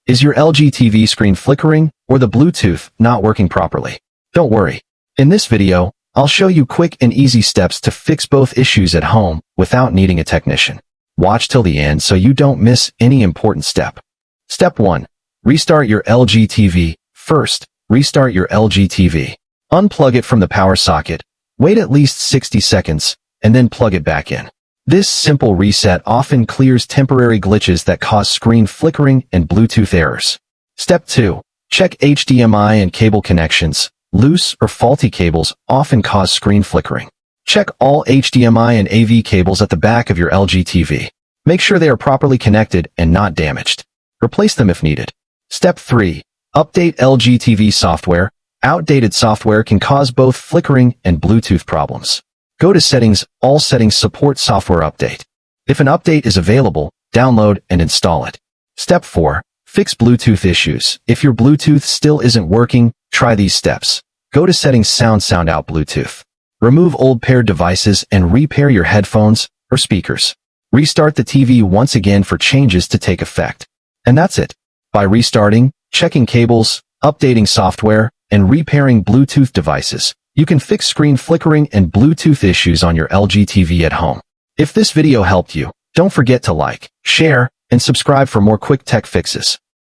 Is your LG TV screen flickering or the Bluetooth not working properly? Don't worry. In this video, I'll show you quick and easy steps to fix both issues at home without needing a technician. Watch till the end so you don't miss any important step. Step 1. Restart your LG TV. First, restart your LG TV. Unplug it from the power socket, wait at least 60 seconds, and then plug it back in. This simple reset often clears temporary glitches that cause screen flickering and Bluetooth errors. Step 2. Check HDMI and cable connections. Loose or faulty cables often cause screen flickering. Check all HDMI and AV cables at the back of your LG TV. Make sure they are properly connected and not damaged. Replace them if needed. Step 3. Update LG TV software. Outdated software can cause both flickering and Bluetooth problems. Go to Settings, All Settings Support Software Update. If an update is available, download and install it. Step 4. Fix Bluetooth issues. If your Bluetooth still isn't working, try these steps. Go to Settings, Sound Out Bluetooth. Remove old paired devices and repair your headphones or speakers. Restart the TV once again for changes to take effect. And that's it. By restarting, checking cables, updating software, and repairing Bluetooth devices, you can fix screen flickering and Bluetooth issues on your LG TV at home. If this video helped you, don't forget to like, share, and subscribe for more quick tech fixes.